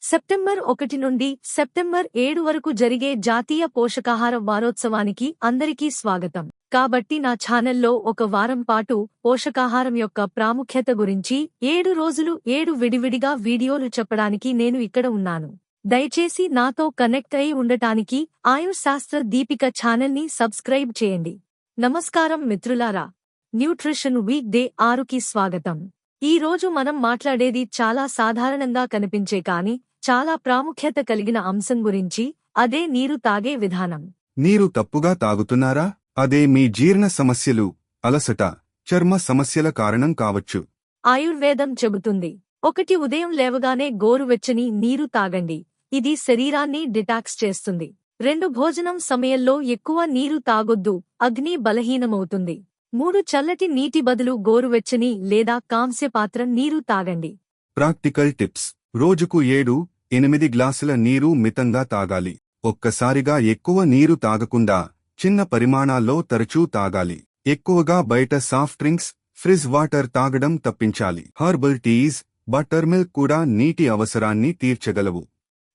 September 1 నుండి September 7 వరకు జరిగే జాతీయ పోషకాహార వారోత్సవానికి అందరికీ స్వాగతం. కాబట్టి నా ఛానల్లో ఒక వారం పాటు పోషకాహారం యొక్క ప్రాముఖ్యత గురించి 7 రోజులు 7 విడివిడిగా వీడియోలు చెప్పడానికి నేను ఇక్కడ ఉన్నాను. దయచేసి నాతో కనెక్ట్ అయి ఉండటానికి ఆయుష్ శాస్త్ర దీపిక ఛానల్ని సబ్స్క్రైబ్ చేయండి. నమస్కారం మిత్రులారా, న్యూట్రిషన్ వీక్ డే 6కి స్వాగతం. ఈ రోజు మనం మాట్లాడేది చాలా సాధారణంగా కనిపించే కానీ చాలా ప్రాముఖ్యత కలిగిన అంశం గురించి, అదే నీరు తాగే విధానం. నీరు తప్పుగా తాగుతున్నారా? అదే మీ జీర్ణ సమస్యలు, అలసట, చర్మ సమస్యల కారణం కావచ్చు. ఆయుర్వేదం చెబుతుంది, 1 ఉదయం లేవగానే గోరువెచ్చని నీరు తాగండి, ఇది శరీరాన్ని డిటాక్స్ చేస్తుంది. 2 భోజనం సమయంలో ఎక్కువ నీరు తాగొద్దు, అగ్ని బలహీనమవుతుంది. 3 చల్లటి నీటి బదులు గోరువెచ్చని లేదా కాంస్య పాత్ర నీరు తాగండి. ప్రాక్టికల్ టిప్స్: రోజుకు 7-8 గ్లాసుల నీరు మితంగా తాగాలి. ఒక్కసారిగా ఎక్కువ నీరు తాగకుండా చిన్న పరిమాణాల్లో తరచూ తాగాలి. ఎక్కువగా బయట సాఫ్ట్ డ్రింక్స్, ఫ్రిజ్ వాటర్ తాగడం తప్పించాలి. హర్బల్ టీస్, బటర్ మిల్క్ కూడా నీటి అవసరాన్ని తీర్చగలవు.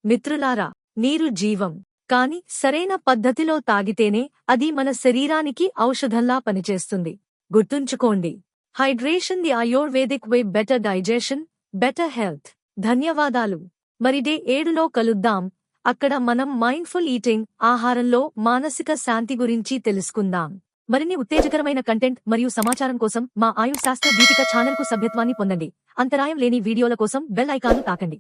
మిత్రులారా, నీరు జీవం. కాని సరైన పద్ధతిలో తాగితేనే అది మన శరీరానికి ఔషధంలా పనిచేస్తుంది. గుర్తుంచుకోండి, hydration the ayurvedic way, better digestion, better health. ధన్యవాదాలు. మరి డే 7లో కలుద్దాం. అక్కడ మనం మైండ్ఫుల్ ఈటింగ్, ఆహారంలో మానసిక శాంతి గురించి తెలుసుకుందాం. మరిన్ని ఉత్తేజకరమైన కంటెంట్ మరియు సమాచారం కోసం మా ఆయుష్ శాస్త్ర దీపిక ఛానల్కు సభ్యత్వాన్ని పొందండి. అంతరాయం లేని వీడియోల కోసం బెల్ ఐకాన్ను తాకండి.